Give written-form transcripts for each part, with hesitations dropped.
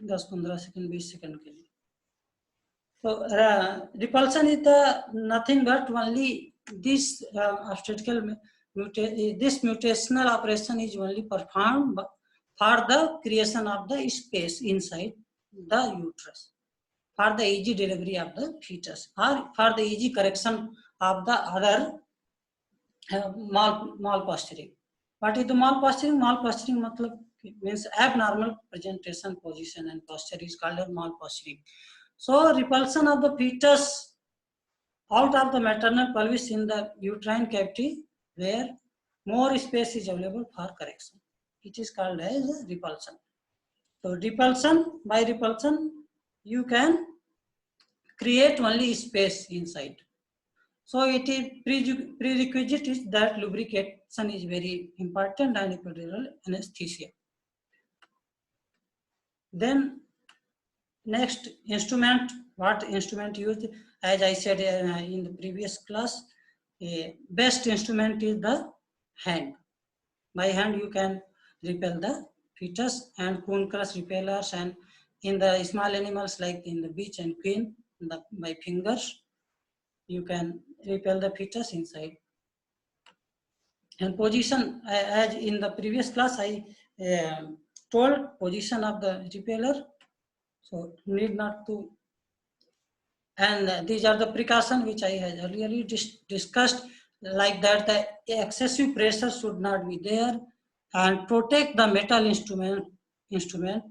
10-15 second 20 second के लिए। So repulsion is the nothing but only this obstetrical this mutational operation is only performed for the creation of the space inside the uterus, for the easy delivery of the fetus, or for the easy correction of the other malposturing. What is the malposturing? Malposturing matlab means abnormal presentation, position and posture is called as malposturing. So repulsion of the fetus out of the maternal pelvis in the uterine cavity where more space is available for correction. It is called as repulsion. So repulsion, by repulsion you can create only space inside. So it is prerequisite is that lubrication is very important and epidural anesthesia. Then next instrument, what instrument used? As I said in the previous class, best instrument is the hand. By hand you can repel the fetus, and cone crush repellers, and in the small animals like in the beach and queen, by fingers you can repel the fetus inside. And position, as in the previous class I told position of the repeller, so need not to. And these are the precautions which I had earlier discussed, like that the excessive pressure should not be there, and protect the metal instrument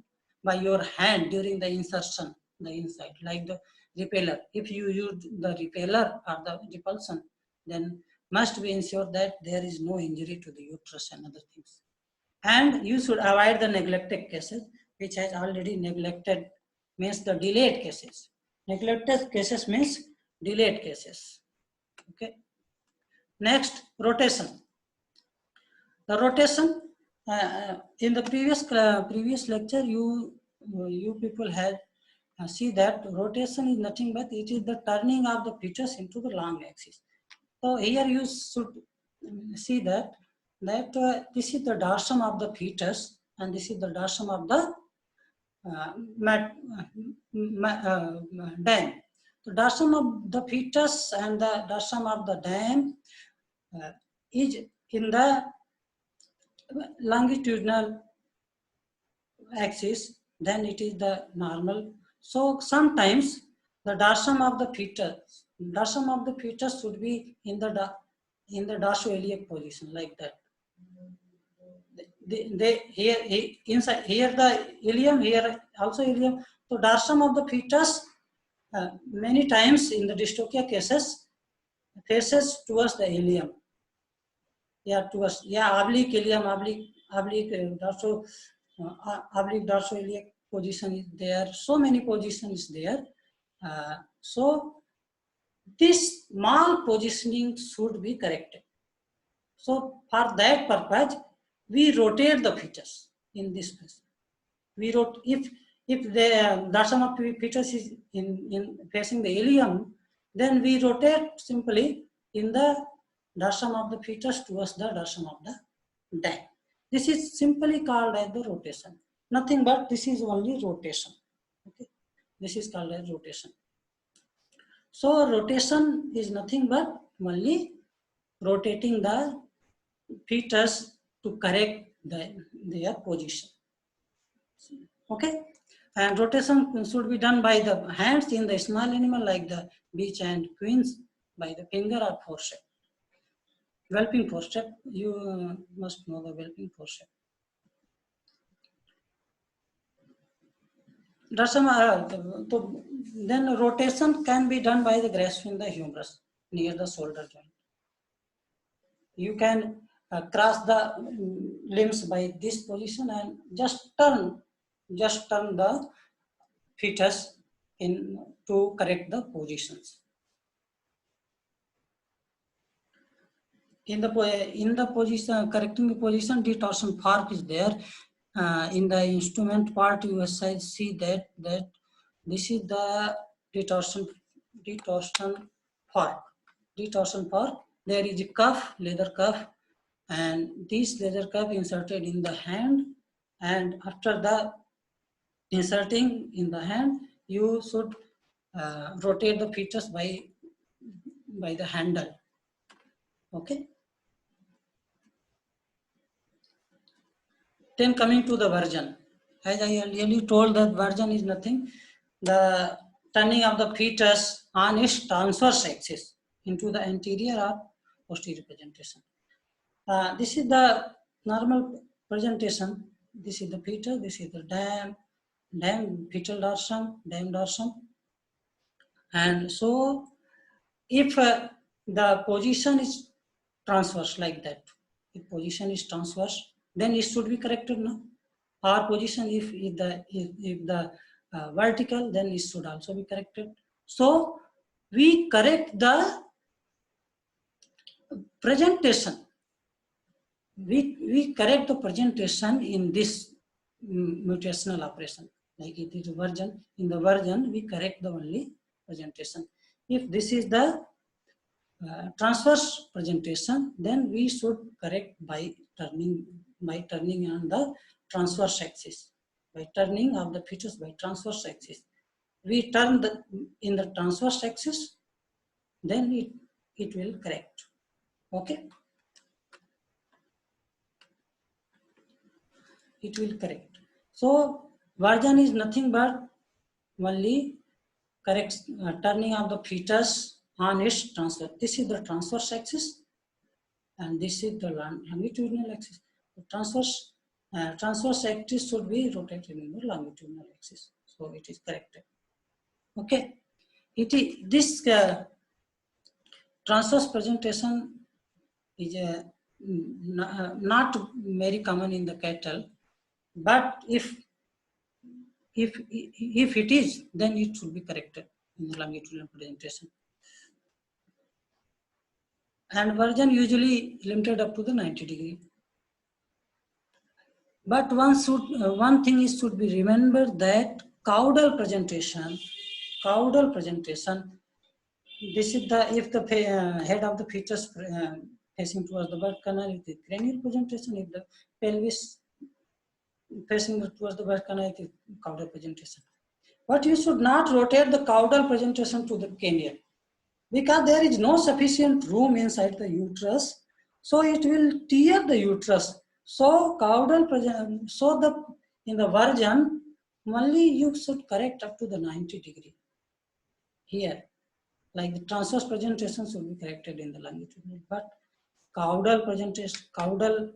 by your hand during the insertion, the inside, like the repeller. If you use the repeller or the repulsion, then must be ensured that there is no injury to the uterus and other things. And you should avoid the neglected cases, which has already neglected means the delayed cases. Neglected cases means delayed cases. Okay. Next, rotation. The rotation in the previous lecture, you people had see that rotation is nothing but it is the turning of the fetus into the long axis. So here you should see that this is the dorsum of the fetus and this is the dorsum of the dam. The dorsum of the fetus and the dorsum of the dam is in the longitudinal axis, then it is the normal. So sometimes the dorsum of the fetus should be in the dorsoiliac position, like that. Inside here the ileum, here also ileum. So dorsum of the fetus many times in the dystocia cases faces towards the ileum. Oblique ileum, oblique dorsoiliac position is there. So many positions there. So this malpositioning should be corrected. So for that purpose, we rotate the fetus in this case. We rotate if the dorsum of the fetus is in facing the ileum, then we rotate simply in the dorsum of the fetus towards the dorsum of the dam. This is simply called as the rotation. Nothing but this is only rotation. Okay, this is called as rotation. So rotation is nothing but only rotating the fetus to correct their position. Okay, and rotation should be done by the hands in the small animal like the beech and queens, by the finger or forceps. Whelping forceps, you must know the whelping forceps. Then rotation can be done by the grasping the humerus near the shoulder joint. You can cross the limbs by this position and just turn the fetus in to correct the positions. In the position, correcting the position, detorsion fork is there. In the instrument part, you see that this is the detorsion fork. Detorsion fork. There is a cuff, leather cuff, and this leather cuff inserted in the hand, and after the inserting in the hand, you should rotate the fetus by the handle. Okay. Then coming to the version, as I already told, that version is nothing, the turning of the fetus on its transverse axis into the anterior or posterior presentation. This is the normal presentation. This is the fetus, this is the dam fetal dorsum, and so if the position is transverse like that, if position is transverse, then it should be corrected, no? Or position if the vertical, then it should also be corrected. So we correct the presentation. We correct the presentation in this mutational operation. Like it is version, in the version we correct the only presentation. If this is the transverse presentation, then we should correct by turning on the transverse axis, by turning of the fetus by transverse axis. We turn in the transverse axis, then it will correct. Okay. It will correct. So version is nothing but only correct turning of the fetus on its transverse. This is the transverse axis, and this is the longitudinal axis. The transverse axis should be rotated in the longitudinal axis. So it is corrected. Okay. This transverse presentation is not very common in the cattle, but if it is, then it should be corrected in the longitudinal presentation. And version usually limited up to the 90 degree. But one thing is should be remembered, that caudal presentation. This is if the head of the fetus facing towards the birth canal, it is cranial presentation. If the pelvis facing towards the birth canal, it is caudal presentation. But you should not rotate the caudal presentation to the cranial, because there is no sufficient room inside the uterus, so it will tear the uterus. So caudal presentation, in the version only you should correct up to the 90 degree here. Like the transverse presentation should be corrected in the longitudinal, but caudal presentation, caudal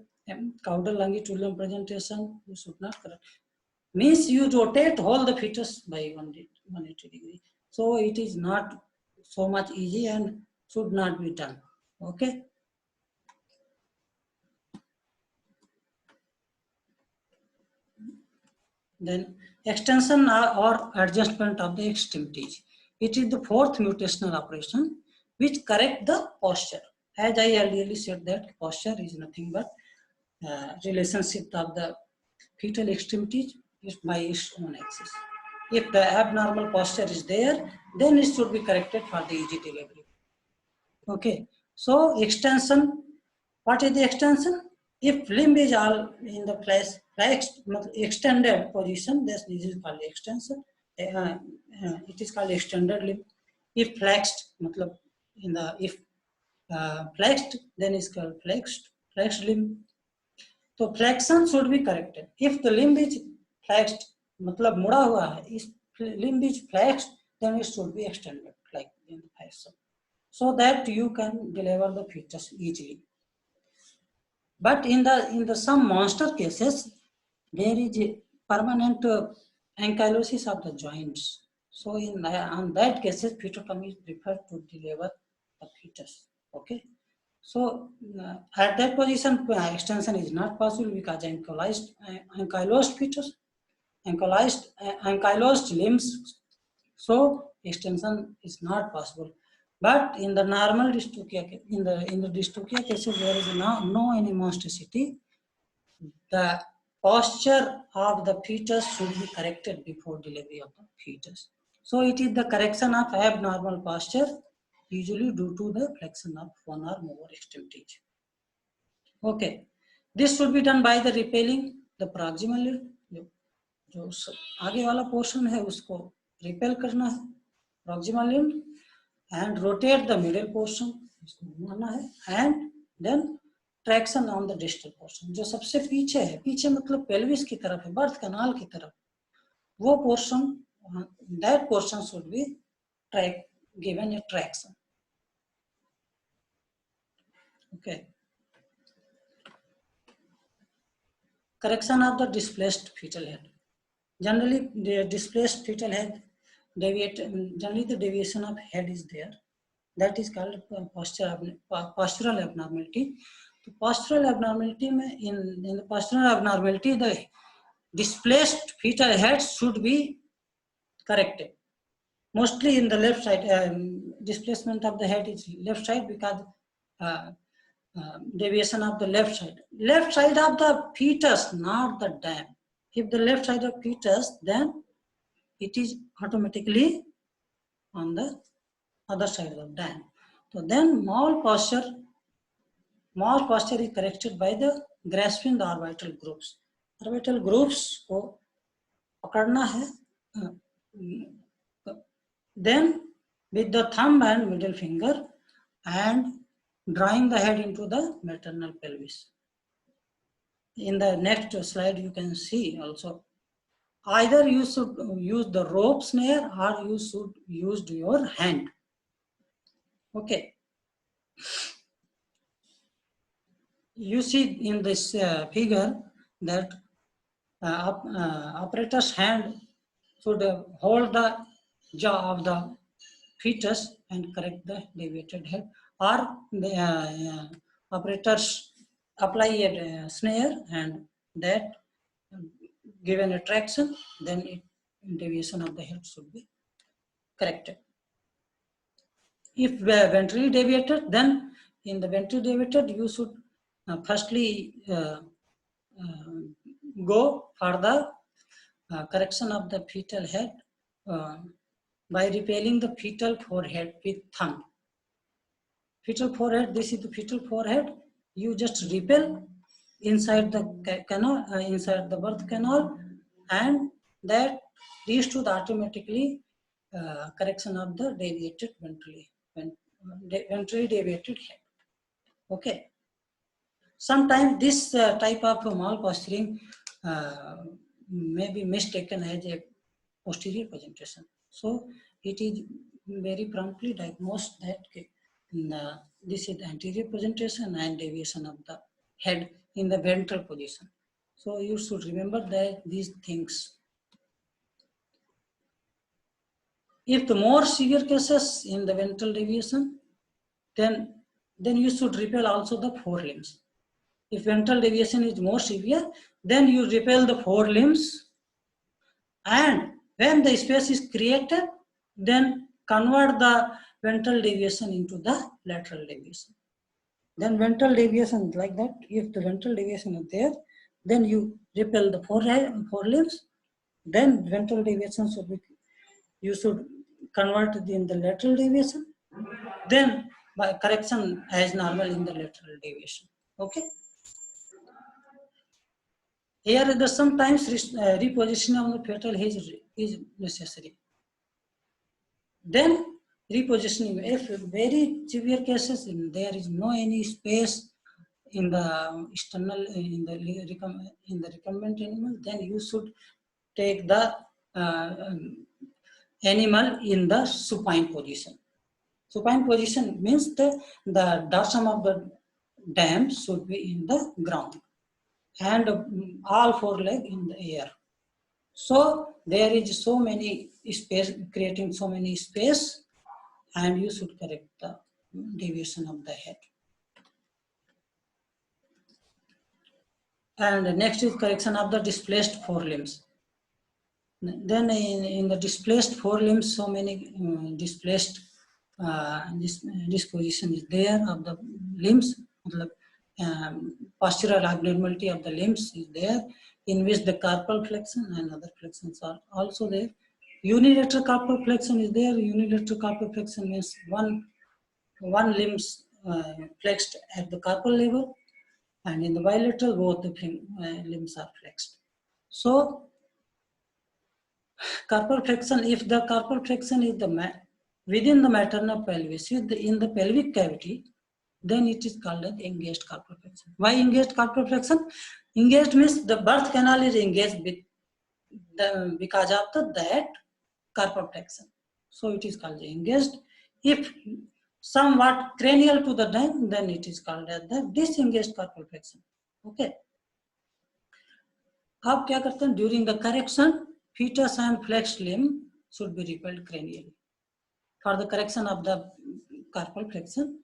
longitudinal presentation, you should not correct. Means you rotate whole the fetus by 180 degree. So it is not so much easy and should not be done. Okay. Then extension or adjustment of the extremities. It is the fourth mutational operation which correct the posture. As I earlier said, that posture is nothing but relationship of the fetal extremities is by its own axis. If the abnormal posture is there, then it should be corrected for the easy delivery. Okay. So extension, what is the extension? If limb is all in the place flexed, extended position, this is called extension. It is called extended limb. If flexed, if flexed, then it's called flexed limb. So flexion should be corrected. If the limb is flexed, मतलब मुड़ा हुआ है, if limb is flexed, then it should be extended like in the fashion, so that you can deliver the fetus easily. But in the some monster cases, there is a permanent ankylosis of the joints. So on that cases, fetotomy is preferred to deliver the fetus. Okay. So at that position, extension is not possible because ankylosed fetus, ankylosed limbs. So extension is not possible. But in the normal dystocia, in the dystocia cases, there is no any monstrosity. The posture of the fetus should be corrected before delivery of the fetus. So it is the correction of abnormal posture, usually due to the flexion of one or more extremities. Okay, this should be done by the repelling the proximal limb. जो आगे वाला portion है उसको repel करना है, proximal limb, and rotate the middle portion, इसको घुमाना है, and then traction on the distal portion, जो सबसे पीछे है, पीछे मतलब पेल्विस की तरफ है, बर्थ कैनाल की तरफ, वो portion, that portion should be given a traction. Okay. Correction of the displaced fetal head. Generally, the displaced fetal head generally the deviation of head is there. That is called postural abnormality. So postural abnormality, in the postural abnormality, the displaced fetal head should be corrected. Mostly in the left side, displacement of the head is left side because deviation of the left side of the fetus, not the dam. If the left side of fetus, then it is automatically on the other side of the dam. So then mal posture is corrected by the grasping the orbital groups. Orbital groups को पकड़ना है, then with the thumb and middle finger and drawing the head into the maternal pelvis. In the next slide you can see also, either you should use the rope snare or you should use your hand. Okay. You see in this figure that operator's hand should hold the jaw of the fetus and correct the deviated head, or the operators apply a snare and that given a traction, then deviation of the head should be corrected. If ventrally deviated, then in the ventrally deviated you should firstly go for the correction of the fetal head by repelling the fetal forehead with thumb. Fetal forehead, this is the fetal forehead. You just repel inside the canal, inside the birth canal, and that leads to the automatically correction of the deviated ventrally deviated head. Okay. Sometimes this type of malposturing may be mistaken as a posterior presentation. So it is very promptly diagnosed that this is the anterior presentation and deviation of the head in the ventral position. So you should remember that these things. If the more severe cases in the ventral deviation, then you should repel also the forelimbs. If ventral deviation is more severe, then you repel the forelimbs, and when the space is created, then convert the ventral deviation into the lateral deviation. Then ventral deviation like that, if the ventral deviation is there, then you repel the forelimbs, then ventral deviation should be, you should convert it in the lateral deviation, then by correction as normal in the lateral deviation. Okay. Here the sometimes repositioning of the fetal head is necessary. Then repositioning, if very severe cases, there is no any space in the external, in the recumbent animal, then you should take the animal in the supine position. Supine position means the dorsum of the dam should be in the ground and all four legs in the air. So there is so many space, creating so many space, and you should correct the deviation of the head. And next is correction of the displaced forelimbs. Then in the displaced forelimbs, so many displaced disposition is there of the limbs. Postural abnormality of the limbs is there, in which the carpal flexion and other flexions are also there. Unilateral carpal flexion is there. Unilateral carpal flexion means one limbs flexed at the carpal level, and in the bilateral both the limbs are flexed. So carpal flexion, if the carpal flexion is within the maternal pelvis, in the pelvic cavity, then it is called as engaged carpal flexion. Why engaged carpal flexion? Engaged means the birth canal is engaged with because of that carpal flexion. So it is called engaged. If somewhat cranial to the neck, then it is called as the disengaged carpal flexion. Okay. अब क्या करते हैं? During the correction, fetus and flexed limb should be repelled cranially. For the correction of the carpal flexion,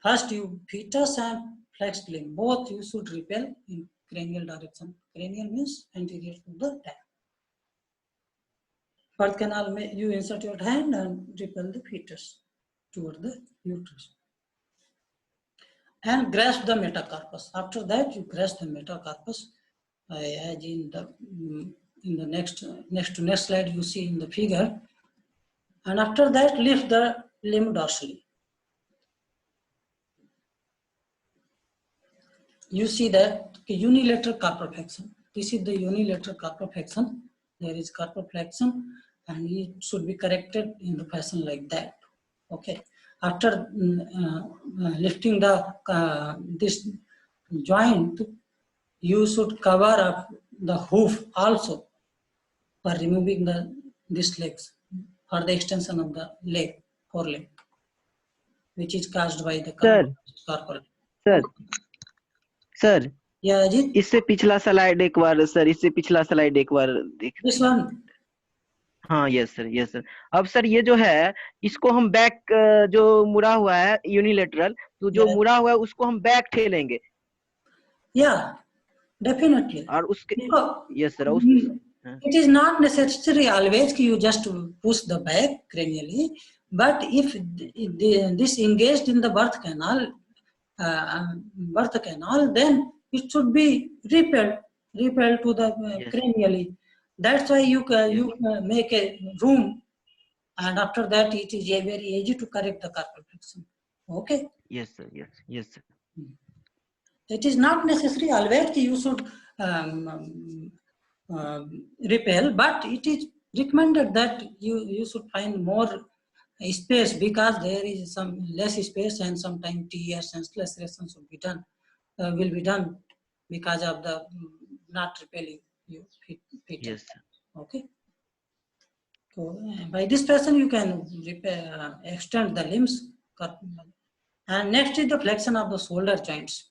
first you fetus and flexed limb, both you should repel in cranial direction. Cranial means anterior to the neck. Birth canal, you insert your hand and repel the fetus toward the uterus. And grasp the metacarpus. After that, you grasp the metacarpus. As in the next slide, you see in the figure. And after that, lift the limb dorsally. You see that unilateral carpal flexion. This is the unilateral carpal flexion. There is carpal flexion, and it should be corrected in the fashion like that. Okay. After lifting the this joint, you should cover up the hoof also for removing these legs for the extension of the leg, foreleg, which is caused by the carpal. Sir Yeah, Ajit? इससे पिछला slide एक बार sir, इससे पिछला slide एक बार देख. This one. हाँ yes sir. अब sir ये जो है, इसको हम बैक जो मुड़ा हुआ है यूनिलेटरल, तो जो मुड़ा हुआ है उसको हम बैक ठेलेंगे. Yeah, definitely. और उसके yes sir, it is not necessary always you just push the back cranially, but if this engaged in the birth canal, then it should be repelled to the cranially. That's why you make a room, and after that it is very easy to correct the carpal flexion. Okay. Yes sir. It is not necessary always you should repel, but it is recommended that you should find more space, because there is some less space and sometimes tears and lacerations will be done because of the not repelling you feet. Yes sir. Okay. So by this fashion you can extend the limbs. And next is the flexion of the shoulder joints.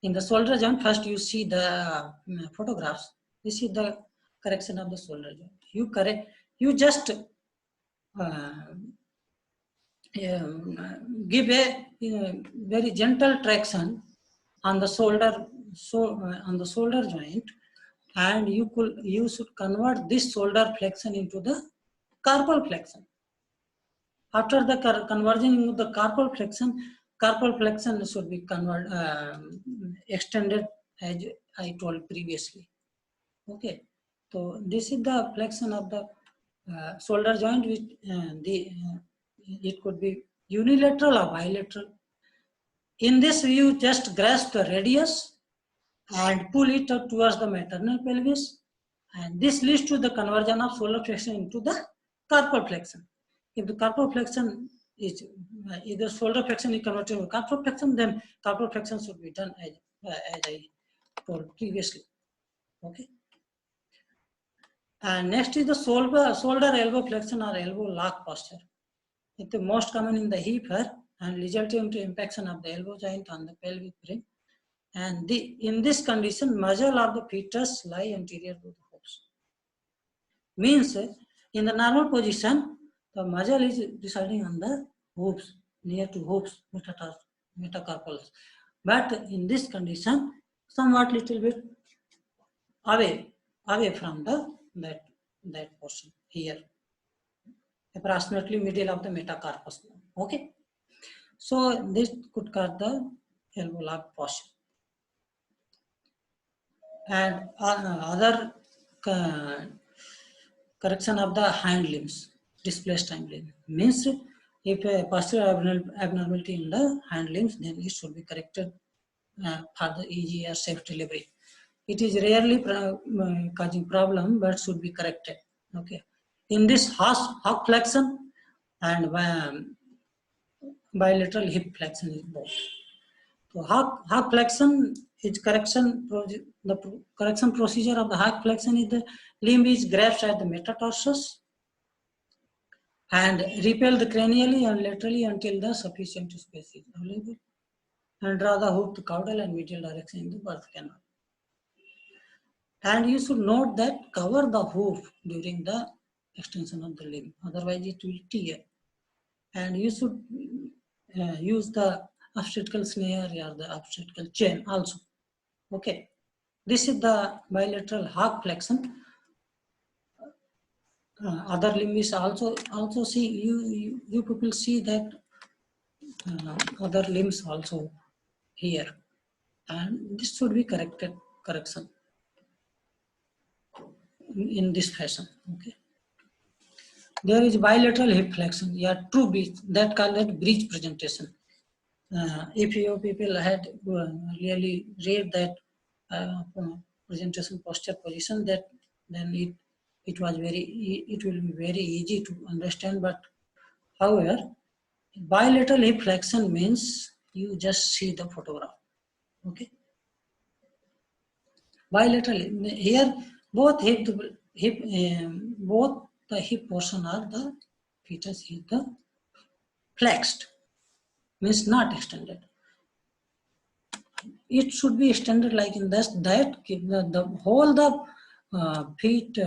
In the shoulder joint, first you see the photographs. This is the correction of the shoulder joint. You just give a very gentle traction on the shoulder, on the shoulder joint, and you should convert this shoulder flexion into the carpal flexion. After the conversion into the carpal flexion should be extended as I told previously. Okay, so this is the flexion of the shoulder joint, which it could be unilateral or bilateral. In this, you just grasp the radius and pull it up towards the maternal pelvis, and this leads to the conversion of shoulder flexion into the carpal flexion. If the carpal flexion is either shoulder flexion is converted to carpal flexion, then carpal flexion should be done as I told previously. Okay. And next is the shoulder elbow flexion or elbow lock posture. It is most common in the hip and resulting to impaction of the elbow joint on the pelvic rim. And in this condition, muzzle of the fetus lie anterior to the hoops. Means in the normal position, the muzzle is residing on the hoops, near to hoops, metacarpals. But in this condition, somewhat little bit away from that portion here, approximately middle of the metacarpus. Okay, so this could cause the elbow lock posture. And other correction of the hind limbs, displaced hind limb, means if a posterior abnormality in the hind limbs, then it should be corrected for the easy or safe delivery. It is rarely causing problem, but should be corrected Okay. In this hock flexion and bilateral hip flexion is both. So hock flexion is the correction procedure of the hock flexion is the limb is grasped at the metatarsus and repel the cranially and laterally until the sufficient space is available, and draw the hoof to caudal and medial direction in the birth canal. And you should note that cover the hoof during the extension of the limb, otherwise it will tear. And you should use the obstetrical snare or the obstetrical chain also. Okay, this is the bilateral hock flexion. Other limb is also see you people see that other limbs also here, and this should be correction in this fashion. Okay, there is bilateral hip flexion, yeah, true breach, that called it breach presentation. If you people had really read that presentation posture position, that then it will be very easy to understand. But however, bilateral hip flexion means you just see the photograph. Okay, bilateral here both both the hip portion are the fetus is the flexed, means not extended. It should be extended like in this, that the whole the feet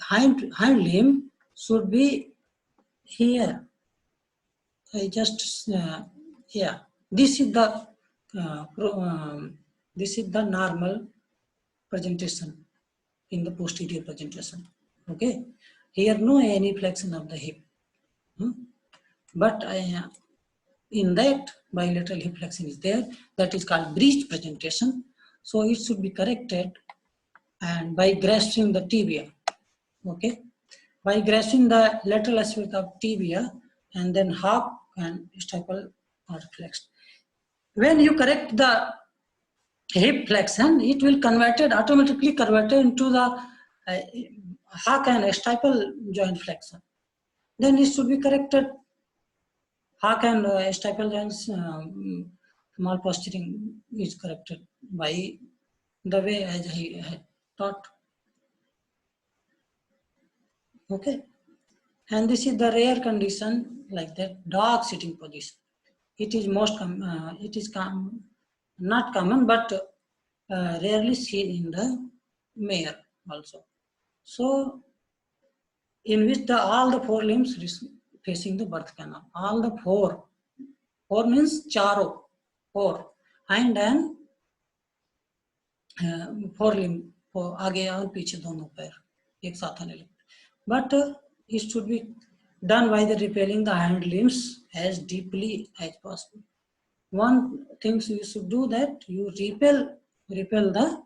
hind limb should be here. I just yeah, this is the this is the normal presentation in the posterior presentation. Okay, here no any flexion of the hip, but in that bilateral hip flexion is there, that is called breached presentation. So it should be corrected and by grasping the tibia. Okay, by grasping the lateral aspect of tibia, and then hock and staple are flexed. When you correct the hip flexion, it will automatically converted into the hock and staple joint flexion. Then it should be corrected. Hock and staple joints malposturing is corrected by the way as I had taught. Okay, and this is the rare condition like that dog sitting position. It is not common, but rarely seen in the mare also. So in which all the four limbs facing the birth canal, all the four means charo, four, hind and four limb आगे और पीछे दोनों पैर एक साथ आने लगते, but it should be done by the repelling the hind limbs as deeply as possible. One thing you should do that you repel the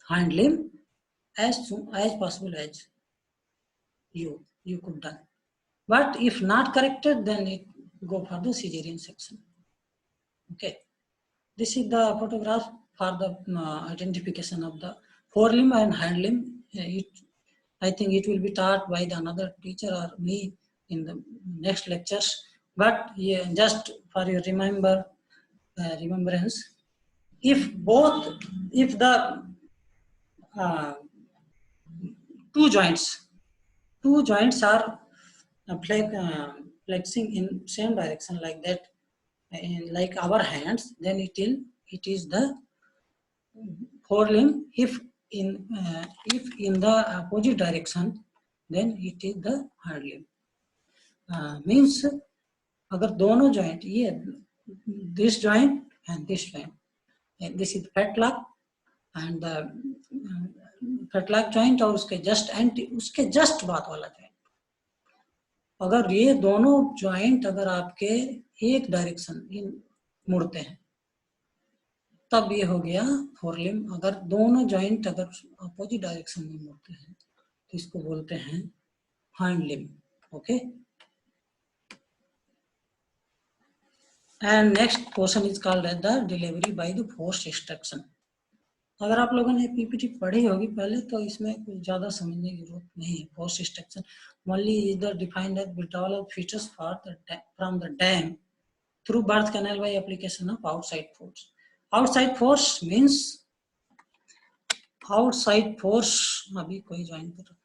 hind limb as soon as possible as you could done. But if not corrected, then it go for the cesarean section. Okay, this is the photograph for the identification of the forelimb and hind limb. I think it will be taught by the another teacher or me in the next lectures. But yeah, just for your remembrance, if the two joints are flexing in same direction like that, like our hands, then it is the forelimb. If in the opposite direction, then it is the hind limb. Means अगर दोनों joint, ये this joint and this joint, and this is fetlock and the fetlock joint और उसके just बाद वाला joint, अगर ये दोनों joint अगर आपके एक डायरेक्शन मुड़ते हैं तब ये हो गया फोरलिम्ब. अगर दोनों जॉइंट अगर अपोजिट डायरेक्शन में मुड़ते हैं तो इसको बोलते हैं hind limb. Okay, and next portion is called as the delivery by the force extraction. अगर आप लोगों ने पीपीटी पढ़ी होगी पहले तो इसमें कुछ ज्यादा समझने की जरूरत नहीं है. Post extraction only is the defined as withdrawal of features from the dam through birth canal by application of outside force. Outside force means outside force. अभी कोई ज्वाइन कर रहा.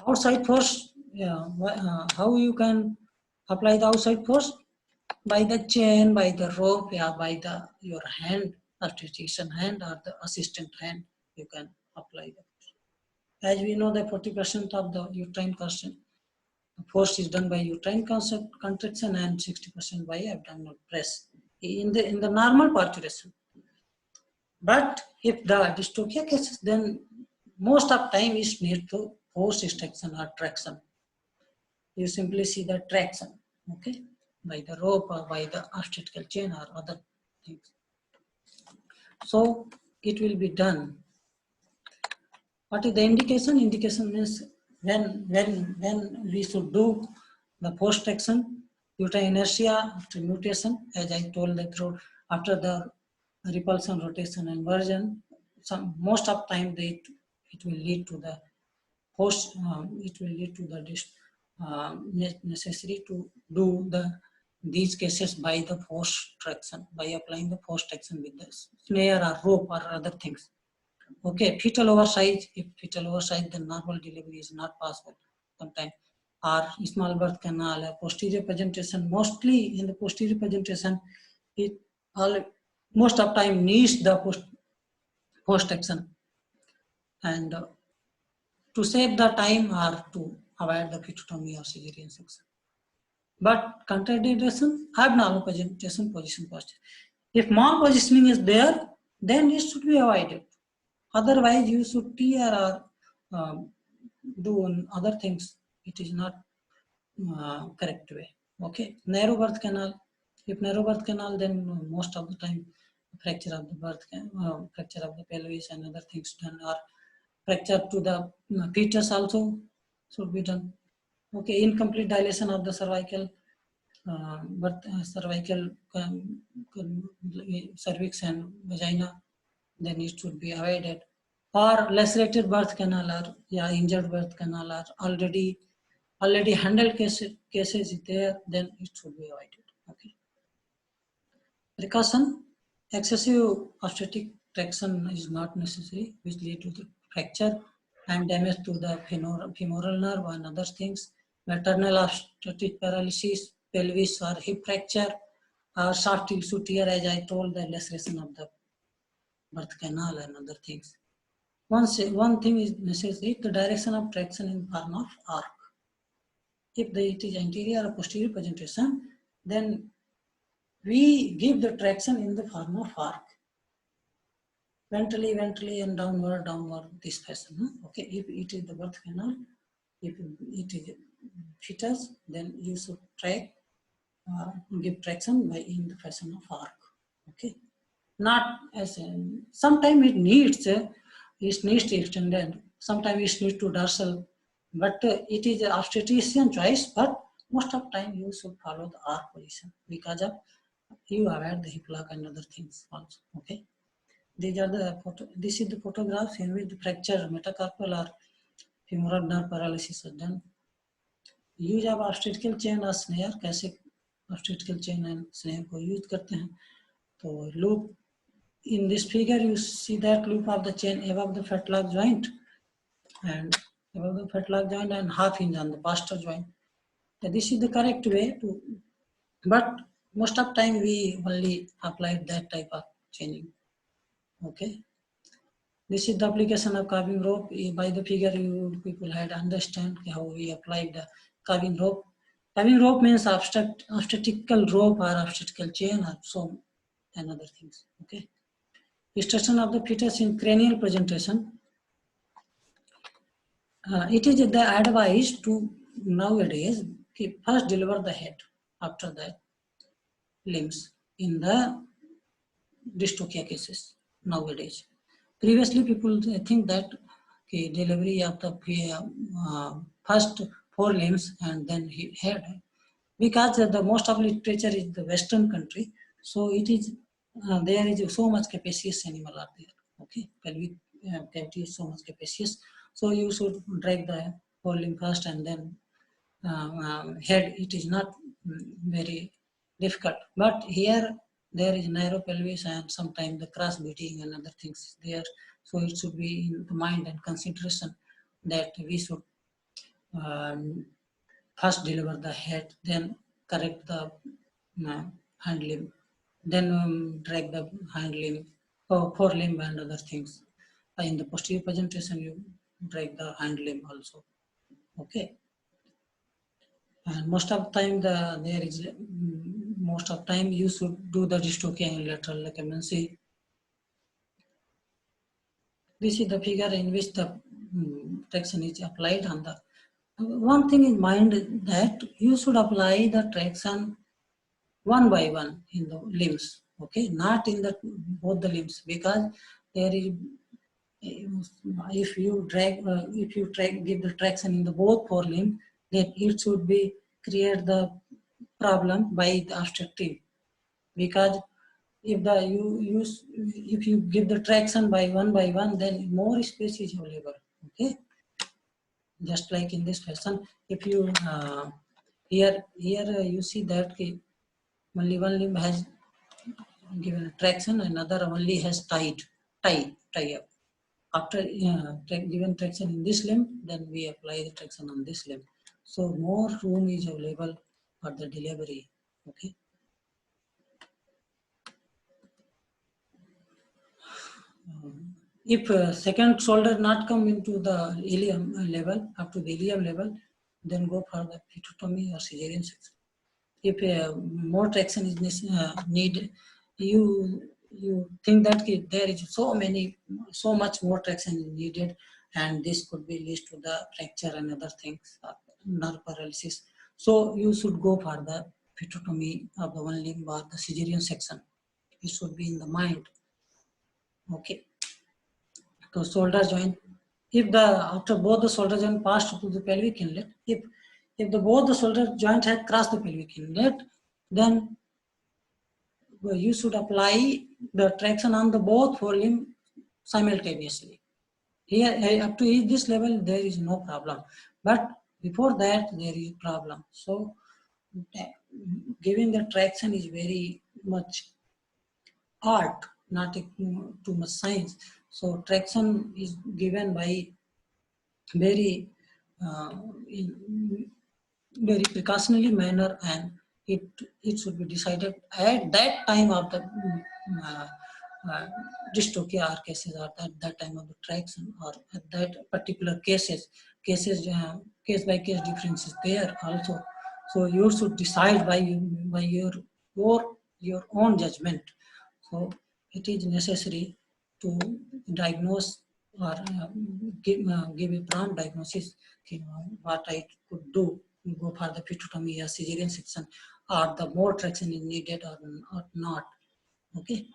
Outside force, how you can apply the outside force? By the chain, by the rope, yeah, by the your hand, obstetrician hand or the assistant hand, you can apply the force. As we know, the 40% of the uterine force is done by uterine contraction and 60% by abdominal press in the normal parturition. But if the dystocia cases, then most of time is need to force extraction or traction. You simply see the traction, okay, by the rope or by the obstetrical chain or other things. So it will be done. What is the indication? Indication means when we should do the post traction, uterine inertia after mutation, as I told that through after the repulsion, rotation, and inversion. Most of time it will lead to the post. It will lead to the necessary to do these cases by the force traction, by applying the force traction with the snare or rope or other things. Okay, fetal oversize. If fetal oversize, then normal delivery is not possible sometimes. Or small birth canal, posterior presentation. Mostly in the posterior presentation, it all most of time needs the post traction, and to save the time or to avoid the pituitary or cesarean section. But contraindication, abnormal presentation position posture. If malpositioning is there, then it should be avoided. Otherwise, you should tear or do other things. It is not correct way. Okay, narrow birth canal. If narrow birth canal, then most of the time fracture of the fracture of the pelvis and other things done, or fracture to the fetus also should be done. Okay, incomplete dilation of the cervical, cervical cervix and vagina, then it should be avoided. Or lacerated birth canal or injured birth canal or already handled cases is there, then it should be avoided. Okay. Precaution: excessive obstetric traction is not necessary, which lead to the fracture and damage to the femoral nerve and other things. Maternal obstetric paralysis, pelvis or hip fracture, or soft tissue tear, as I told, the laceration of the birth canal and other things. One thing is necessary: the direction of traction in form of arc. If it is anterior or posterior presentation, then we give the traction in the form of arc. Ventrally, and downward, this fashion. Okay, if it is the birth canal, if it is fetus, then you should give traction by in the fashion of arc. Okay, not as sometimes it needs to extend, and sometimes it needs to dorsal, but it is an obstetrician choice. But most of time you should follow the arc position because of you avoid the hip lock and other things also. Okay, these are the this is the photographs in which the fracture, metacarpal or femoral nerve paralysis is done. Use of obstetrical chain और snare, कैसे obstetrical chain and snare को use करते हैं. तो loop in this figure you see that loop of the chain above the fetlock joint and half hinge on the posterior joint. So this is the correct way to, but most of time we only applied that type of chaining. Okay, this is the application of carving rope. By the figure you people had understand how we applied the carving rope. Carving rope means obstetrical rope or obstetrical chain or so and other things. Okay, extraction of the fetus in cranial presentation. It is the advice to nowadays first deliver the head, after that limbs in the dystocia cases nowadays. Previously people think that delivery of the first 4 limbs and then head, because the most of literature is the Western country, so it is there is so much capacious animal are there. Okay, pelvic cavity is so much capacious. So you should drag the forelimb first and then head. It is not very difficult. But here there is narrow pelvis and sometimes the cross beating and other things there. So it should be in the mind and consideration that we should first deliver the head, then correct the hind limb, then drag the hind limb, forelimb and other things. In the posterior presentation, you drag the hind limb also. Okay. And most of time most of time you should do the dystocia lateral ligament. See, this is the figure in which the traction is applied on the. One thing in mind that you should apply the traction one by one in the limbs, okay, not in the both the limbs, because there is if you give the traction in the both forelimb, then it should be create the problem by the obstructive, because if you give the traction by one, then more space is available. Okay, just like in this fashion, if you here you see that only one limb has given a traction, another only has tie up. After given traction in this limb, then we apply the traction on this limb. So more room is available for the delivery. Okay. If second shoulder not come into the ilium level, up to the ilium level, then go for the pituitary or cesarean section. If more traction is needed, you think that there is so much more traction is needed, and this could be lead to the fracture and other things, nerve paralysis. So you should go for the pituitary of the one limb or the cesarean section. It should be in the mind. Okay. So shoulder joint, if the after both the shoulder joint passed to the pelvic inlet, if the both the shoulder joint had crossed the pelvic inlet, then you should apply the traction on the both forelimb simultaneously. Here up to this level there is no problem, but before that there is problem. So giving the traction is very much art, not too much science. So traction is given by very in very precautionary manner, and it should be decided at that time of the dystocia or cases, or at that time of the traction, or at that particular cases case by case differences there also. So you should decide by your own judgment. So it is necessary to diagnose or give a prompt diagnosis, what I could do, go for the pituitary or cesarean section, or the more traction is needed or not. Okay.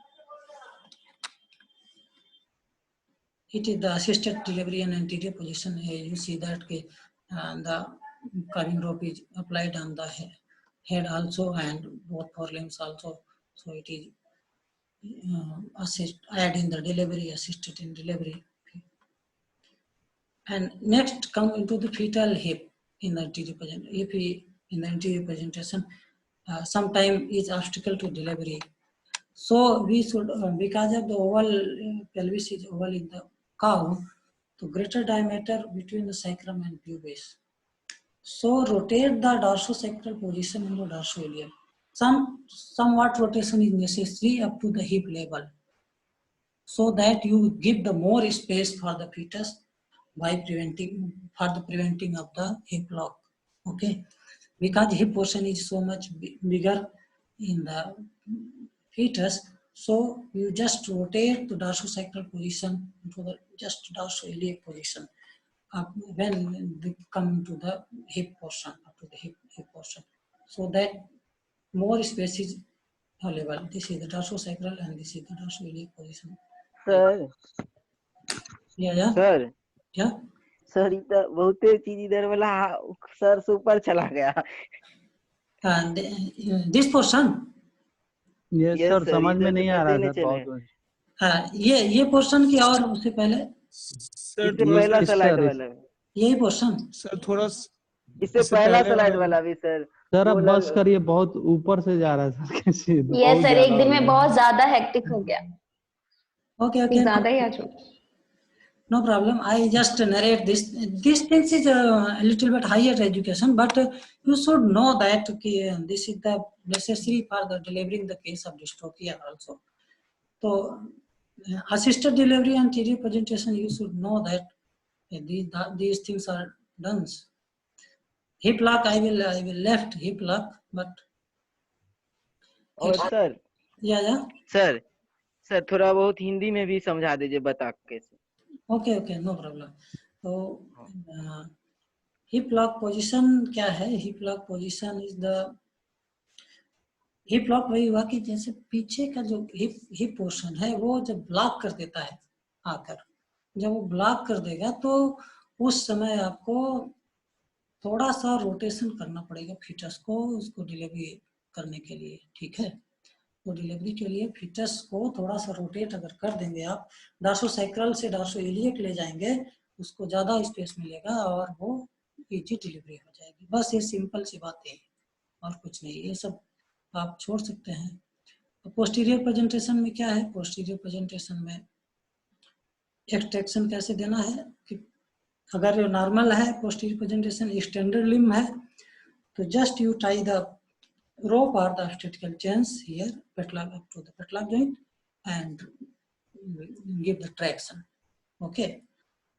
It is the assisted delivery and anterior position. You see that the carving rope is applied on the head also, and both forelimbs also. So it is add in the delivery, assisted in delivery. And next come into the fetal hip in the anterior presentation. If we in the anterior presentation, sometime is obstacle to delivery. So we should, because of the oval pelvis is oval in the cow, to greater diameter between the sacrum and pubis. So rotate the dorsosacral position in the dorsoilium. Somewhat rotation is necessary up to the hip level, so that you give the more space for the fetus by preventing of the hip lock. Okay, because hip portion is so much bigger in the fetus, so you just rotate the dorsosacral position into the just dorsoiliac position when they come to the hip portion, up to the hip portion, so that more space is available. This is the dorsosacral and this is the dorsoiliac position. Sir Yeah. Sir Yeah. Sir इधर बहुत चीज इधर वाला sir से ऊपर चला गया. And this portion. Yes Yes, sir, sir, समझ में इधर नहीं तो आ पता रहा ही नहीं सर चले. बहुत. हाँ, ये पोर्शन की और उससे पहले सर इससे थोड़ा पहला सा स्लाइड वाला यही पोर्शन। सर थोड़ा इससे इससे पहला पहले स्लाइड वाला वाला भी सर सर वो अब बस करिए, बहुत ऊपर से जा रहा है सर कैसे ये बहुत सर ज्यादा एक दिन हो में गया। बहुत ज्यादा हेक्टिक हो गया, ओके कुछ ओके, ज्यादा ही आ चुका। no problem. I just narrate this. These things is a little bit higher education, but you should know that this is the necessary for the delivering the case of dystopia also. So assisted delivery and 3D presentation, you should know that these things are done. Hip lock, I will left hip lock, but और sir yeah. Sir थोड़ा बहुत हिंदी में भी समझा दीजिए बता कैसे। Okay, no problem. So hip lock position क्या है? Hip lock position is the hip lock वही हुआ कि जैसे पीछे का जो हिप पोर्शन है वो जब ब्लॉक कर देता है आकर, जब वो ब्लॉक कर देगा तो उस समय आपको थोड़ा सा रोटेशन करना पड़ेगा फीटस को, उसको डिलीवरी करने के लिए, ठीक है। तो डिलीवरी के लिए फीटस को थोड़ा सा रोटेट अगर कर देंगे आप, डार्सोसैक्रल से डार्सोइलियक ले जाएंगे, उसको ज़्यादा स्पेस मिलेगा और वो इजी डिलीवरी हो जाएगी। बस ये सिंपल सी बात है और कुछ नहीं, ये सब आप छोड़ सकते हैं। तो पोस्टीरियर प्रेजेंटेशन में क्या है? पोस्टीरियर प्रेजेंटेशन में एक्सट्रैक्शन कैसे देना है कि अगर नॉर्मल है पोस्टीरियर प्रेजेंटेशन, स्टैंडर्ड लिम्ब है, तो just you tie the rope or the obstetrical chains here, petlock up to the petlock joint, and give the traction. Okay,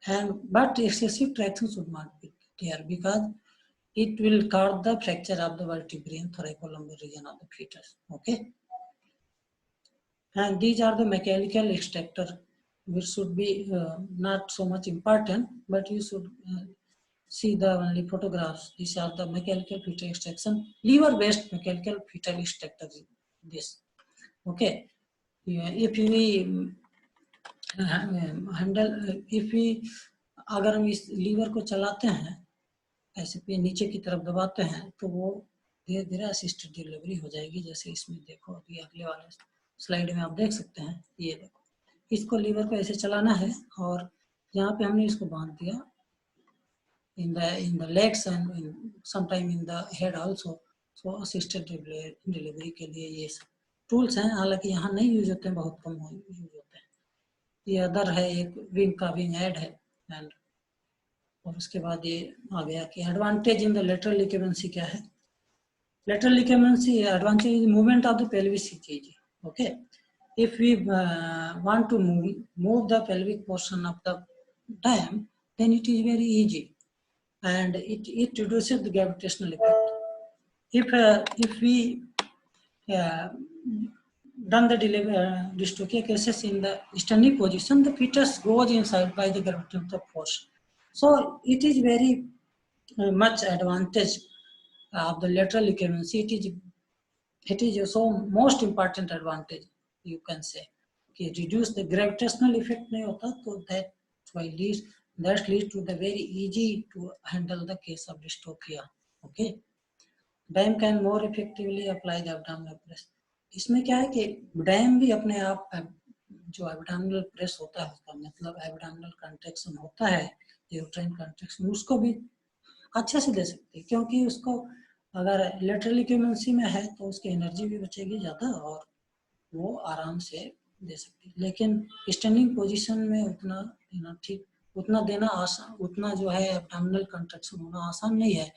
and but excessive traction should not be there because it will cause the fracture of the vertebrae and thoracolumbar region of the fetus. Okay, and these are the mechanical extractor, which should be not so much important, but you should see the only photographs. These are the mechanical fetal extraction, lever-based mechanical fetal extractor. This, okay. If we handle, if we अगर हम इस liver को चलाते हैं ऐसे पे नीचे की तरफ दबाते हैं तो वो धीरे धीरे असिस्टेड डिलीवरी हो जाएगी। जैसे इसमें देखो, अभी अगले वाले स्लाइड में आप देख सकते हैं, ये देखो, इसको लीवर को ऐसे चलाना है और यहाँ पे हमने इसको बांध दिया in the legs and sometime in the head also. So assisted delivery के लिए ये सब टूल्स हैं, हालांकि यहाँ नहीं यूज होते हैं, बहुत कम यूज होते हैं। ये अदर है, एक विंग का विंग ऐड है, एंड और उसके बाद ये आ गया कि advantage in the lateral recumbency क्या है? Lateral recumbency advantage is movement of the pelvis चीज। Okay, if we want to move the pelvic portion of the dam, then it is very easy and it reduces the gravitational effect. If we done the dystocia cases in the standing position, the fetus goes inside by the gravitational force. So it is very much advantage of the lateral ligaменcy. It is so most important advantage you can say कि reduce the gravitational effect नहीं होता, तो that leads to the very easy to handle the case of dystocia. Okay, DAM can more effectively apply the abdominal press. इसमें क्या है कि DAM भी अपने आप जो abdominal press होता है, उसका मतलब abdominal contraction होता है, uterine contraction, उसको भी अच्छे से दे सकते हैं, क्योंकि उसको अगर लेटरल लिगामेंसी में है तो उसकी एनर्जी भी बचेगी ज़्यादा और वो आराम से दे सकती है। लेकिन स्टैंडिंग पोजीशन में उतना देना ठीक, उतना देना आसान, उतना जो है एब्डोमिनल कंट्रैक्शन होना आसान नहीं है,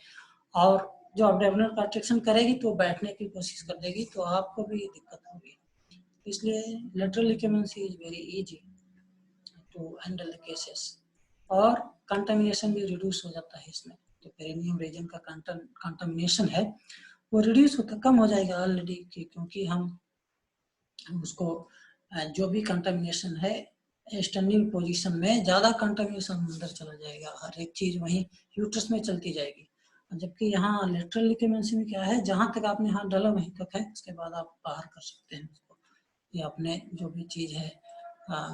और जो एब्डोमिनल कंट्रैक्शन करेगी तो बैठने की कोशिश कर देगी, तो आपको भी दिक्कत होगी। इसलिए lateral recumbency is very easy to handle the cases, और कंटामिनेशन भी रिड्यूस हो जाता है इसमें। तो पेरिनियम रीजन का कंटामिनेशन है वो रिड्यूस होता, कम हो जाएगा ऑलरेडी, क्योंकि हम उसको जो भी कंटामिनेशन है स्टैंडिंग पोजीशन में, ज़्यादा कंटामिनेशन अंदर चला जाएगा, हर एक चीज़ वहीं यूट्रस में चलती जाएगी। जबकि यहाँ लेटरल लिगामेंसी में क्या है, जहाँ तक आपने हाथ डाला वहीं तक है, उसके बाद आप बाहर कर सकते हैं उसको, या अपने जो भी चीज़ है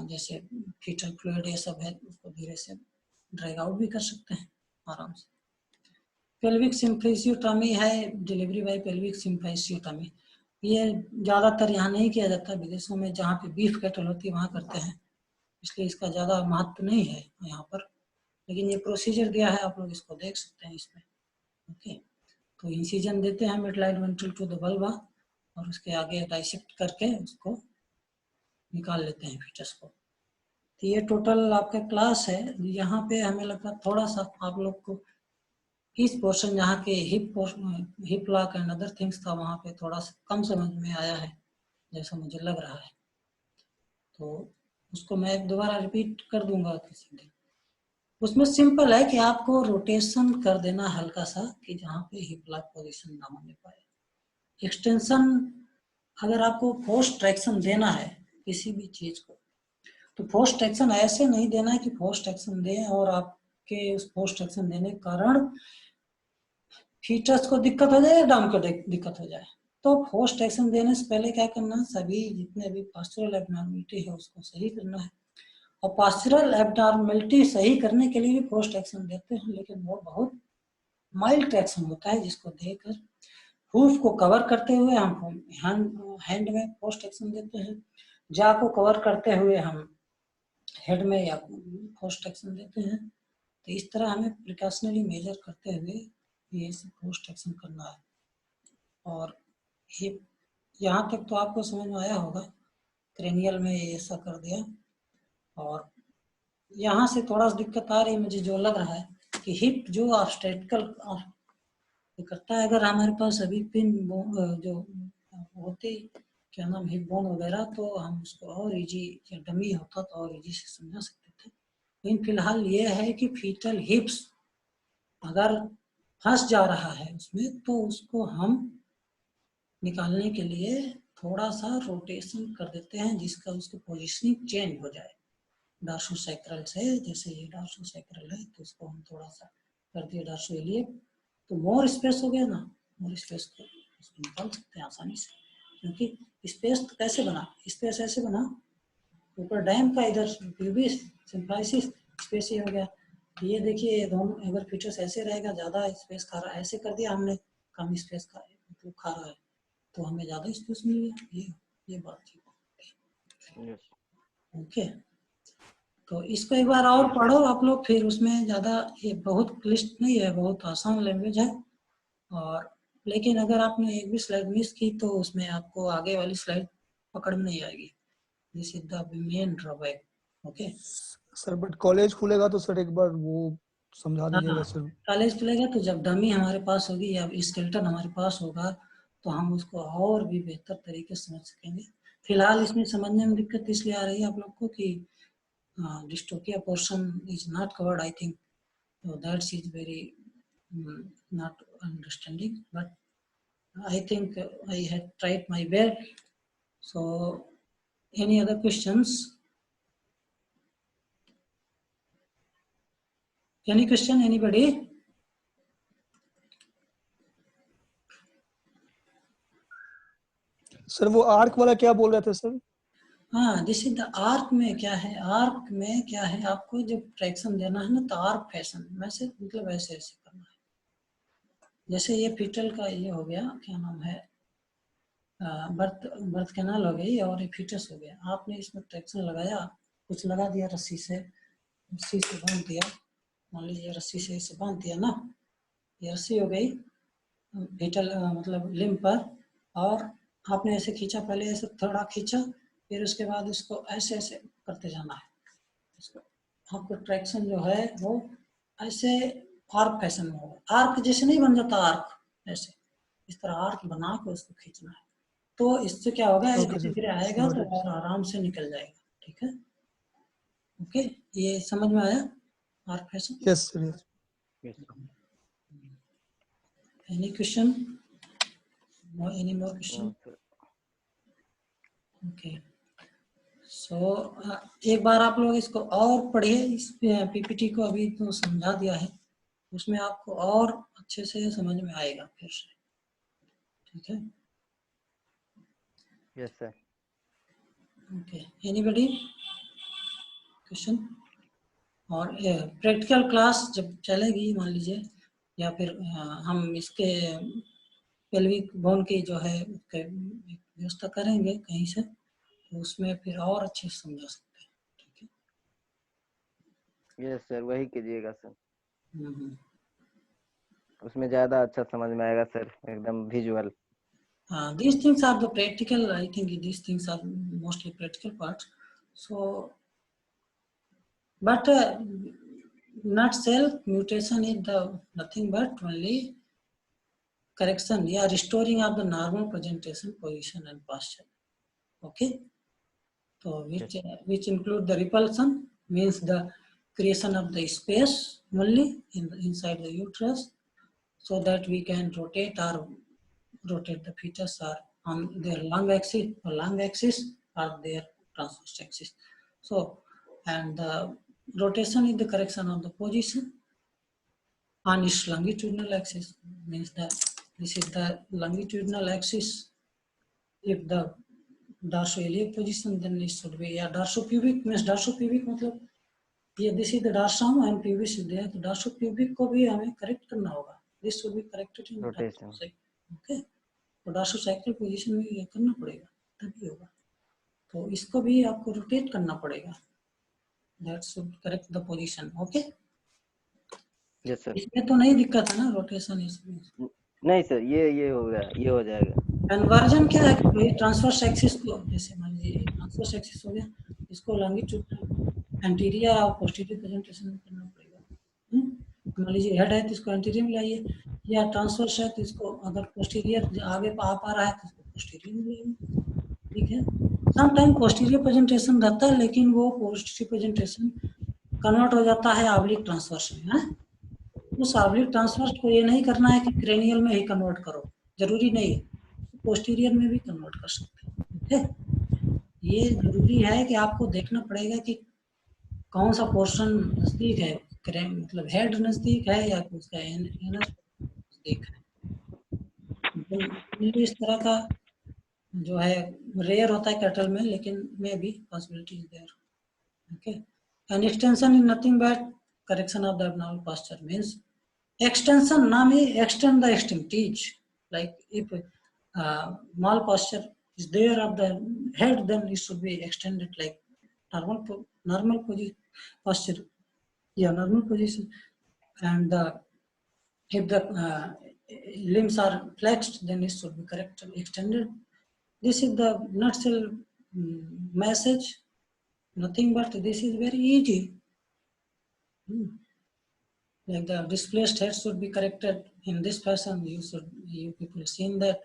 जैसे फीटल फ्लूइड ये सब है उसको धीरे से ड्रैग आउट भी कर सकते हैं आराम से। पेल्विक सिम्फिसियोटॉमी है, डिलीवरी बाय पेल्विक सिम्फिसियोटॉमी। ये ज़्यादातर यहाँ नहीं किया जाता, विदेशों में जहाँ पे बीफ कैटल होती है वहाँ करते हैं, इसलिए इसका ज़्यादा महत्व नहीं है यहाँ पर। लेकिन ये प्रोसीजर दिया है, आप लोग इसको देख सकते हैं इसमें। ओके, तो इंसिजन देते हैं midline ventral to the vulva और उसके आगे डाइसेक्ट करके उसको निकाल लेते हैं फीटस को। तो ये टोटल आपका क्लास है। यहाँ पे हमें लगा थोड़ा सा आप लोग को इस पोर्शन जहाँ के hip lock and other things था वहाँ पे थोड़ा सा कम समझ में आया है जैसा मुझे लग रहा है, तो उसको मैं दोबारा रिपीट कर दूंगा किसी दिन। उसमें सिंपल है कि आपको रोटेशन कर देना हल्का सा कि जहाँ पे हिप लॉक पोजीशन ना होने पाए। एक्सटेंशन अगर आपको फोर्स ट्रैक्शन देना है किसी भी चीज को, तो फोर्स ट्रैक्शन ऐसे नहीं देना है कि फोर्स ट्रैक्शन दें और आपके उस फोर्स ट्रैक्शन देने के कारण फीटस को दिक्कत हो जाए या डाउन को दिक्कत हो जाए। तो फोर्स ट्रैक्शन देने से पहले क्या करना है, सभी जितने भी पास्चुरल एब्नॉर्मलिटी है उसको सही करना है। और पास्चुरल एब्नॉर्मलिटी सही करने के लिए भी फोर्स ट्रैक्शन देते हैं, लेकिन वो बहुत माइल्ड ट्रैक्शन होता है जिसको देकर हूफ को कवर करते हुए हम हैंड में फोर्स ट्रैक्शन देते हैं, जा को कवर करते हुए हम हेड में या फोर्स ट्रैक्शन देते हैं। तो इस तरह हमें प्रिकॉशनरी मेजर करते हुए ये फोर्स ट्रैक्शन करना है। और हिप यहाँ तक तो आपको समझ में आया होगा, क्रेनियल में ऐसा कर दिया। और यहाँ से थोड़ा सा दिक्कत आ रही है मुझे, जो लग रहा है कि हिप जो ऑब्स्टेट्रिकल करता है, अगर हमारे पास अभी पिन जो होते क्या नाम हिप बोन वगैरह, तो हम उसको और इजी या डमी होता तो और इजी से समझा सकते थे। लेकिन फिलहाल ये है कि फीटल हिप्स अगर फंस जा रहा है उसमें, तो उसको हम निकालने के लिए थोड़ा सा रोटेशन कर देते हैं जिसका उसकी पोजीशनिंग चेंज हो जाए डार्सोसैक्रल से। जैसे ये डार्सोसैक्रल है तो इसको हम थोड़ा सा कर दिए डार्सोइलियक, तो मोर स्पेस हो गया ना, मोर स्पेस को इसको निकाल सकते हैं आसानी से। क्योंकि स्पेस तो कैसे बना, स्पेस ऐसे बना, ऊपर डैम का इधर प्यूबिस सिम्प्लाइसिस स्पेस ही हो गया। ये देखिए दोनों अगर फीचर्स ऐसे रहेगा, ज्यादा स्पेस खा रहा है, ऐसे कर दिया हमने कम स्पेस का मतलब खा रहा है तो हमें ज्यादा स्पेस मिल गया। ये बात थी। ओके, तो इसको एक बार और पढ़ो आप लोग, फिर उसमें ज्यादा ये बहुत क्लिष्ट नहीं है, बहुत आसान लैंग्वेज है। और लेकिन अगर आपने एक भी स्लाइड मिस की तो उसमें आपको आगे वाली स्लाइड पकड़ में नहीं आएगी। This is the main drawback. Okay sir, but college खुलेगा तो सर एक बार वो समझा दीजिएगा सर। कॉलेज खुलेगा तो जब डमी हमारे पास होगी या स्केलेटन हमारे पास होगा तो हम उसको और भी बेहतर तरीके से समझ सकेंगे। फिलहाल इसमें समझने में दिक्कत इसलिए आ रही है आप लोग को कि dystocia portion is not covered, I think, so that is very not understanding, but I think I had tried my best. So any other questions? Any question, anybody? Sir वो आर्क वाला क्या बोल रहे थे सर? हाँ, this is the arc में क्या है, आर्क में क्या है, आपको जब ट्रैक्शन देना है ना तो आर्क फैशन वैसे मतलब ऐसे ऐसे करना है। जैसे ये फीटल का ये हो गया, क्या नाम है, बर्थ कैनाल हो गई और ये फीटस हो गया। आपने इसमें ट्रैक्शन लगाया, कुछ लगा दिया रस्सी से बांध दिया, मान लीजिए रस्सी से इसे बांध दिया ना, ये रस्सी हो गई फीटल मतलब लिम्ब पर, और आपने ऐसे खींचा, पहले ऐसे थोड़ा खींचा, फिर उसके बाद इसको ऐसे ऐसे करते जाना है। इसको आपको ट्रैक्शन जो है वो ऐसे आर्क फैशन में होगा। आर्क जैसे नहीं बन जाता आर्क, ऐसे इस तरह आर्क बना के उसको खींचना है। तो इससे क्या होगा, धीरे धीरे आएगा तो और आराम से निकल जाएगा। ठीक है, ओके, ये समझ में आया arc fashion? Yes sir. Any question? Any more question? Okay, so एक बार आप लोग इसको और पढ़िए, इस पीपीटी को अभी तो समझा दिया है, उसमें आपको और अच्छे से समझ में आएगा फिर से। ठीक है, yes sir. Okay, anybody question? और प्रैक्टिकल क्लास जब चलेगी मान लीजिए, या फिर हम इसके पेल्विक बोन की जो है उसके व्यवस्था करेंगे कहीं से, तो उसमें फिर और अच्छे से समझा सकते हैं। ठीक है। यस सर, वही कीजिएगा सर, हम्म। उसमें ज्यादा अच्छा समझ में आएगा सर, एकदम visual. These things are the practical. I think these things are mostly practical parts. So, but not cell mutation is the nothing but only correction, yeah, restoring of the normal presentation, position and posture. Okay. So which include the repulsion, means the creation of the space only inside the uterus, so that we can rotate the fetus or on their long axis or their transverse axis. So, and the rotation is the correction of the position on its longitudinal axis, means that this is the longitudinal axis. If the dorsoiliac position, then it should be, yeah, dorsopubic means dorsopubic मतलब ये this is the dorsum and pubis is there, तो dorsopubic को भी हमें correct करना होगा, this should be corrected in rotation. okay, तो डॉर्सोसाइक्लिक position में ये करना पड़ेगा तभी होगा, तो इसको भी आपको रोटेट करना पड़ेगा, that should correct the position. Okay, yes sir. इसमें तो नहीं दिक्कत है ना रोटेशन, इसमें नहीं सर, ये होगा, ये हो जाएगा। कन्वर्जन क्या है कि भाई ट्रांसवर्स एक्सिस को, जैसे मान लीजिए ट्रांसवर्स एक्सिस हो गया, इसको लॉन्गिट्यूड एंटीरियर और पोस्टीरियर प्रेजेंटेशन में करना पड़ेगा। मान लीजिए हेड है तो इसको एंटीरियर में लाइए, या ट्रांसवर्स है तो इसको अगर पोस्टीरियर आगे आ पा रहा है तो इसको पोस्टीरियर में लाइए। ठीक है, सम टाइम पोस्टीरियर प्रेजेंटेशन रहता है, लेकिन वो पोस्टीरियर प्रेजेंटेशन कन्वर्ट हो जाता है ऑब्लिक ट्रांसवर्स में। है, उस ऑब्लिक ट्रांसवर्स को ये नहीं करना है कि क्रेनियल में ही कन्वर्ट करो, जरूरी नहीं है, पोस्टीरियर में भी कन्वर्ट कर सकते हैं। ठीक है, ये जरूरी है कि आपको देखना पड़ेगा कि कौन सा पोर्शन नजदीक है, मतलब हेड नजदीक है या उसका एनस नजदीक है। इस तरह का जो है रेयर होता है कैटल में, लेकिन में भी possibility is there. Okay, and extension is nothing but correction of the abnormal posture, means extension नाम ही extend the extremities, like if mal posture is there of the head, then it should be extended like normal posture, yeah, normal position, and if the limbs are flexed, then it should be corrected, extended. This is the nutshell message, nothing but this is very easy. Like the displaced head should be corrected in this fashion. You people seen that,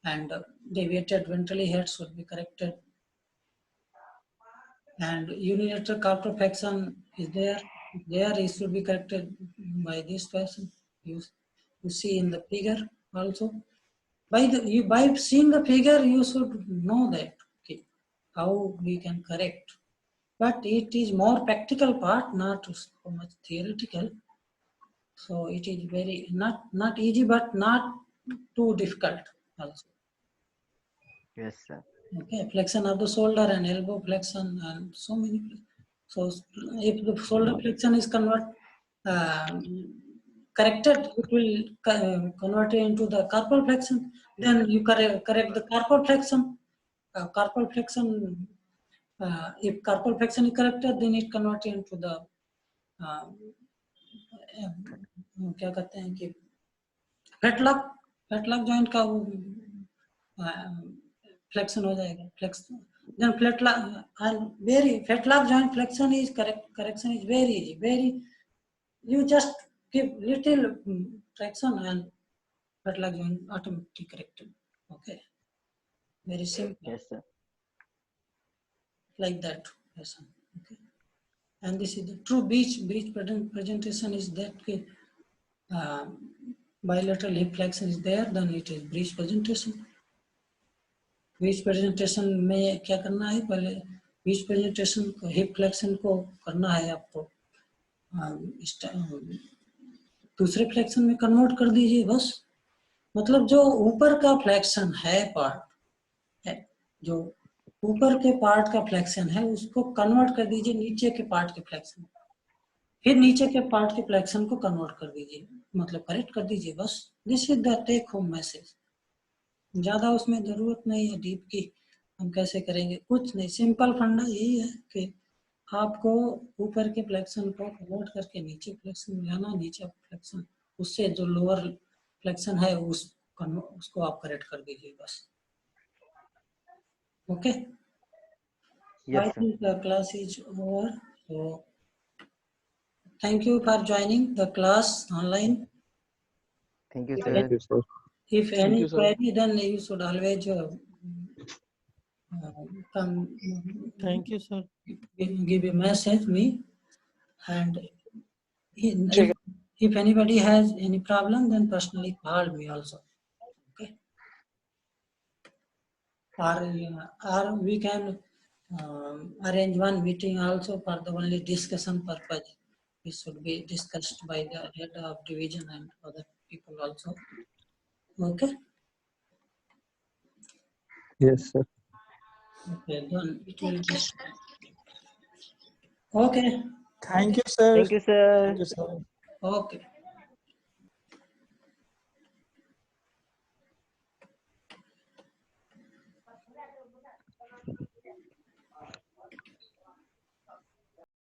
and deviated ventrally head should be corrected, and unilateral carpal flexion is there. There it should be corrected by this fashion. You see in the figure also. By seeing the figure, you should know that okay, how we can correct. But it is more practical part, not so much theoretical. So it is very not easy, but not too difficult also. Yes sir. Okay, flexion of the shoulder and elbow flexion and so many. So if the shoulder flexion is corrected, it will convert it into the carpal flexion. Then you correct the carpal flexion. Carpal flexion. If carpal flexion is corrected, then it converts into the क्या कहते हैं कि फेटलॉक joint का वो flexion हो जाएगा, flexion then and very fetlop joint flexion is correction is very easy, you just give little traction and fetlop joint automatically corrected. Okay, very simple. Yes sir. Like that. Yes, okay. And this is the true breech presentation is that bilateral hip flexion is there, then it is breech presentation. Breech presentation में क्या करना है, पहले breech presentation को hip flexion को करना है आपको, दूसरे फ्लेक्शन में कन्वर्ट कर दीजिए बस। मतलब जो ऊपर का फ्लेक्शन है पार्ट है, जो ऊपर के पार्ट का फ्लेक्शन है उसको कन्वर्ट कर दीजिए नीचे के पार्ट के फ्लेक्शन, फिर नीचे के पार्ट के फ्लेक्शन को कन्वर्ट कर दीजिए, मतलब करेक्ट कर दीजिए बस। This is the take home message. ज्यादा उसमें जरूरत नहीं है डीप की। हम कैसे करेंगे, कुछ नहीं, सिंपल फंडा यही है कि आपको ऊपर के फ्लेक्शन को प्रमोट करके नीचे फ्लेक्शन में लाना, नीचे फ्लेक्शन उससे जो लोअर फ्लेक्शन है उसको आप करेक्ट कर दीजिए बस। Okay, Yes, I sir. think the class is over. So thank you for joining the class online. Thank you, If sir. Thank you, sir. if Thank any you, sir. query, then you should always come Thank you, sir. give a message me, and ठीक if anybody has any problem, then personally call me also. Okay, or we can arrange one meeting also for the only discussion purpose. It should be discussed by the head of division and other people also. Okay. Yes, sir. Okay, then it will be. Okay. Thank you, sir. Thank you, sir. Thank you, sir. Okay.